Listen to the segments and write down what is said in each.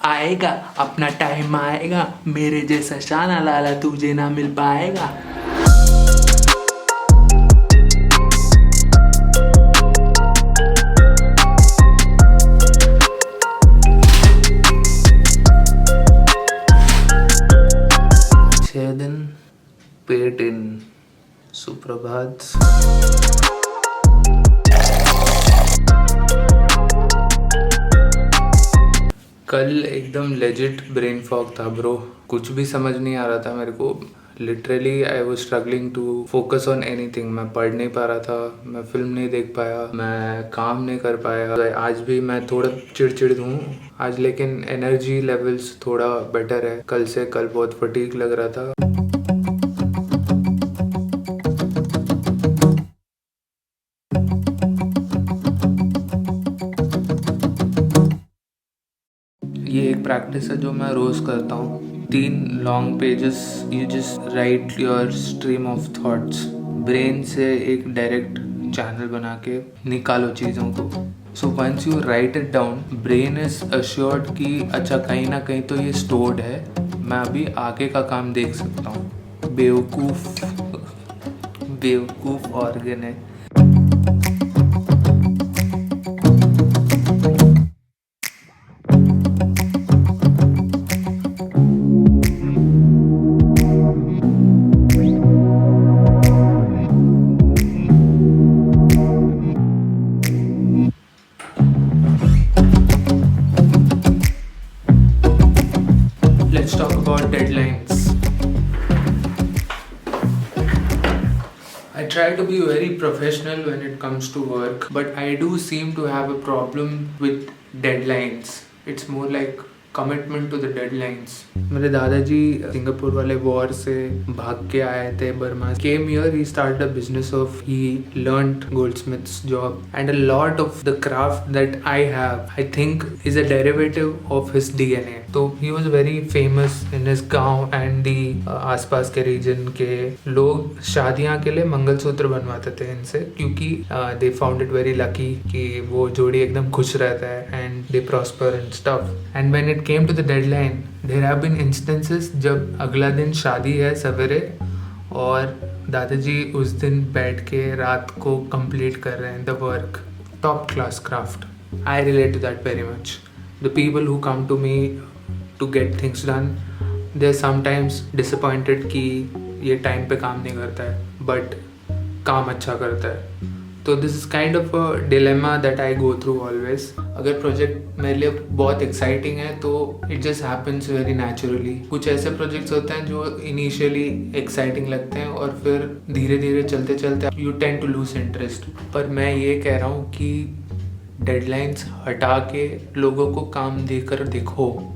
आएगा अपना टाइम आएगा, मेरे जैसा शाना लाला तुझे ना मिल पाएगा। दिन पेट इन सुप्रभात। कल एकदम लेजिट ब्रेन फॉग था ब्रो, कुछ भी समझ नहीं आ रहा था मेरे को। Literally I was struggling to focus on anything. मैं पढ़ नहीं पा रहा था, मैं फिल्म नहीं देख पाया, मैं काम नहीं कर पाया। आज भी मैं थोड़ा चिड़चिड़ हूँ आज, लेकिन एनर्जी लेवल्स थोड़ा बेटर है कल से। कल बहुत फटीग लग रहा था। ये एक प्रैक्टिस है जो मैं रोज करता हूँ। 3 long pages, you just write your stream of thoughts. Brain से एक डायरेक्ट चैनल बना के निकालो चीज़ों को। So once you write it down, brain is assured कि अच्छा कहीं ना कहीं तो ये स्टोर्ड है, मैं अभी आगे का काम देख सकता हूँ। बेवकूफ ऑर्गन है। Let's talk about deadlines. I try to be very professional when it comes to work, but I do seem to have a problem with deadlines. It's more like commitment to the deadlines. मेरे दादाजी Singapore वाले war से भाग के आए थे Burma. Came here, he started a business of, he learned goldsmith's job, and a lot of the craft that I have, I think, is a derivative of his DNA. तो he was very famous in his गांव and the आसपास के reason के लोग शादियां के लिए मंगलसूत्र बनवाते थे इनसे, क्योंकि they found it very lucky कि वो जोड़ी एकदम खुश रहता है and they prosper and stuff. And when it came to the deadline, there have been instances जब अगला दिन शादी है सवेरे और दादाजी उस दिन बैठ के रात को कंप्लीट कर रहे हैं the work. Top class craft. I relate to that very much. The people who come to me to get things done, they are sometimes disappointed कि ये टाइम पे काम नहीं करता है, बट काम अच्छा करता है। तो this is kind of a dilemma that I go through always. अगर प्रोजेक्ट मेरे लिए बहुत एक्साइटिंग है तो it just happens very naturally. कुछ ऐसे प्रोजेक्ट्स होते हैं जो इनिशियली एक्साइटिंग लगते हैं और फिर धीरे धीरे चलते चलते you tend to lose interest. पर मैं ये कह रहा हूँ कि डेडलाइंस हटा के लोगों को काम देकर देखो।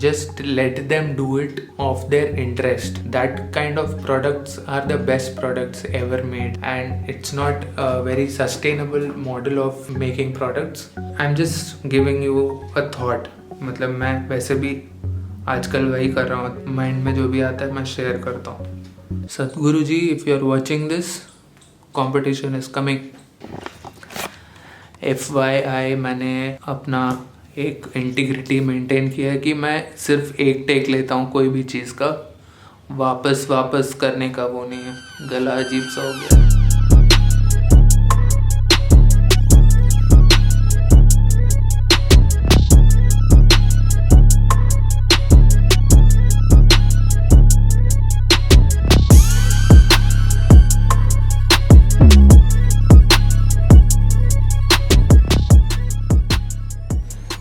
Just let them do it of their interest. That kind of products are the best products ever made, and it's not a very sustainable model of making products. I'm just giving you a thought. मतलब मैं वैसे भी आजकल वही कर रहा हूँ, mind में जो भी आता है मैं शेयर करता हूँ। सतगुरु जी, if you are watching this, competition is coming. FYI मैंने अपना एक इंटीग्रिटी मेंटेन किया है कि मैं सिर्फ एक टेक लेता हूँ कोई भी चीज़ का, वापस करने का वो नहीं है। गला अजीब सा हो गया।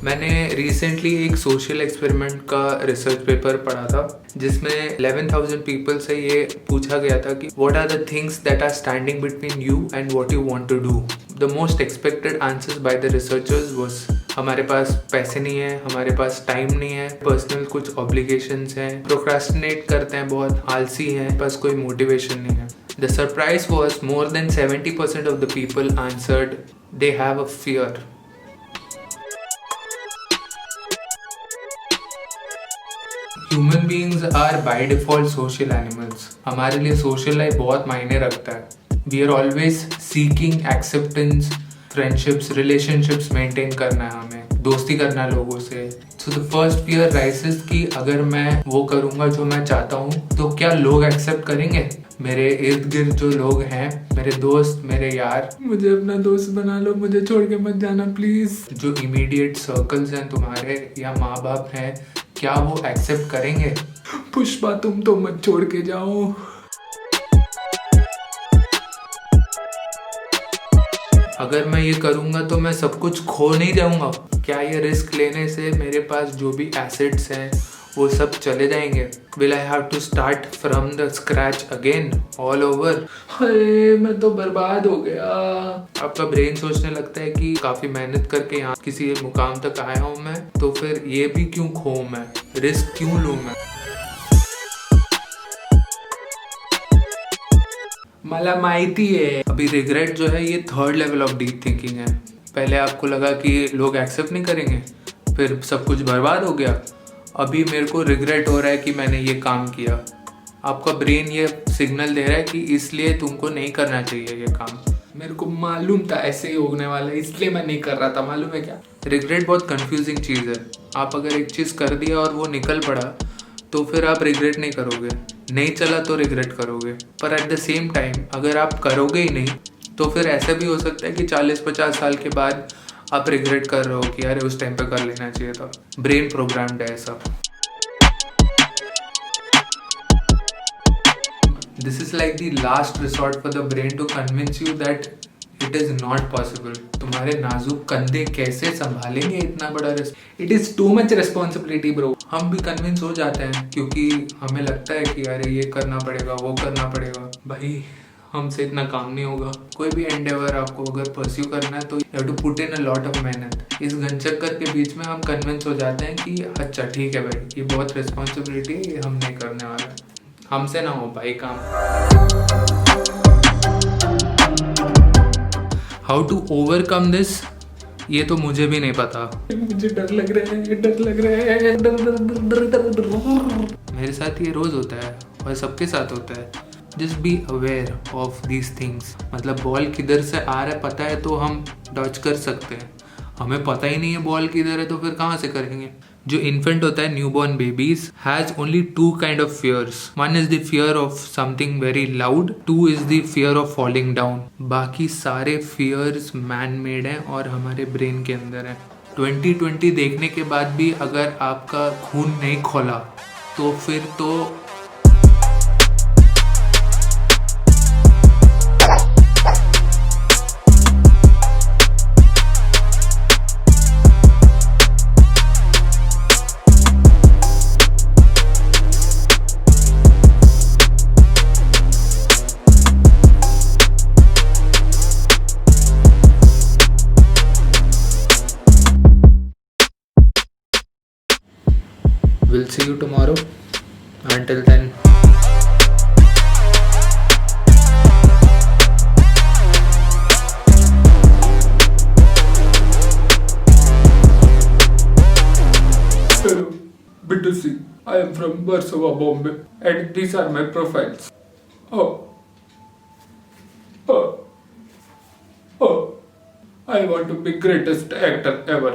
मैंने रिसेंटली एक सोशल एक्सपेरिमेंट का रिसर्च पेपर पढ़ा था जिसमें 11,000 पीपल से ये पूछा गया था कि what are the things that are standing between you and what you want to do. The most expected answers by the researchers was हमारे पास पैसे नहीं है, हमारे पास टाइम नहीं है, पर्सनल कुछ ऑब्लिगेशंस हैं, प्रोक्रास्टिनेट करते हैं, बहुत आलसी हैं, बस कोई मोटिवेशन नहीं है। The surprise was more than 70% of the people answered they have a fear. Human beings are by default social animals. हमारे लिए सोशल लाइफ बहुत मायने रखता है। We are always seeking acceptance, friendships, relationships maintain करना है, हमें दोस्ती करना है लोगों से, so the first fear rises कि अगर मैं वो करूंगा जो मैं चाहता हूँ तो क्या लोग एक्सेप्ट करेंगे। मेरे इर्द गिर्द जो लोग हैं, मेरे दोस्त, मेरे यार, मुझे अपना दोस्त बना लो, मुझे छोड़ के मत जाना प्लीज। जो इमीडिएट सर्कल्स हैं तुम्हारे या माँ बाप हैं, क्या वो एक्सेप्ट करेंगे। पुष्पा तुम तो मत छोड़ के जाओ। अगर मैं ये करूंगा तो मैं सब कुछ खो नहीं जाऊंगा। क्या ये रिस्क लेने से मेरे पास जो भी एसेट्स हैं वो सब चले जाएंगे। Will I have to start from the scratch again all over. अरे मैं तो बर्बाद हो गया। आपका ब्रेन सोचने लगता है कि काफी मेहनत करके यहाँ किसी मुकाम तक आया हूँ मैं, तो फिर ये भी क्यों खो मैं, रिस्क क्यों लूँ मैं। मला माहिती है। अभी रिग्रेट जो है ये third level of deep thinking है। पहले आपको लगा कि लोग एक्सेप्ट नहीं करेंगे, फिर सब कुछ बर्बाद हो गया। अभी मेरे को रिग्रेट हो रहा है कि मैंने ये काम किया। आपका ब्रेन ये सिग्नल दे रहा है कि इसलिए तुमको नहीं करना चाहिए ये काम। मेरे को मालूम था ऐसे ही होने वाला है, इसलिए मैं नहीं कर रहा था। मालूम है क्या, रिग्रेट बहुत कंफ्यूजिंग चीज़ है। आप अगर एक चीज़ कर दिया और वो निकल पड़ा तो फिर आप रिग्रेट नहीं करोगे। नहीं चला तो रिग्रेट करोगे, पर एट द सेम टाइम अगर आप करोगे ही नहीं तो फिर ऐसा भी हो सकता है कि 40-50 साल के बाद आप रिग्रेट कर रहे हो कि अरे उस टाइम पे कर लेना चाहिए था। ब्रेन प्रोग्राम्ड है ऐसा। This is like the last resort for the brain to convince you that it is not possible. तुम्हारे नाजुक कंधे कैसे संभालेंगे इतना बड़ा risk. It is too much responsibility bro. हम भी कन्विंस हो जाते हैं क्योंकि हमें लगता है कि अरे ये करना पड़ेगा, वो करना पड़ेगा। भाई हमसे इतना काम नहीं होगा। कोई भी एंडेवर आपको अगर परस्यू करना है तो you have to put in a lot of मेहनत। इस घनचक्कर के बीच में हम कन्विंस हो जाते हैं कि अच्छा ठीक है भाई, ये बहुत रिस्पॉन्सिबिलिटी है, ये हम नहीं करने वाले, हमसे ना हो भाई काम। हाउ टू ओवरकम दिस, ये तो मुझे भी नहीं पता। मुझे डर लग रहा है, डर लग रहा है, डर डर डर डर डर डर। मेरे साथ ये रोज होता है और सबके साथ होता है। Just be aware of these things. मतलब बॉल किधर से आ रहा है पता है तो हम डॉच कर सकते हैं। हमें पता ही नहीं है बॉल किधर है तो फिर कहाँ से करेंगे। जो इन्फेंट होता है, newborn babies has only two kind of fears. One is the fear of something very loud, two is the fear of falling down. बाकी सारे फियर्स मैन मेड हैं और हमारे ब्रेन के अंदर है। 2020 देखने के बाद भी अगर आपका खून नहीं खोला तो फिर तो we'll see you tomorrow. Until then, hello, B2C. I am from Warsaw, Bombay, and these are my profiles. Oh, I want to be greatest actor ever.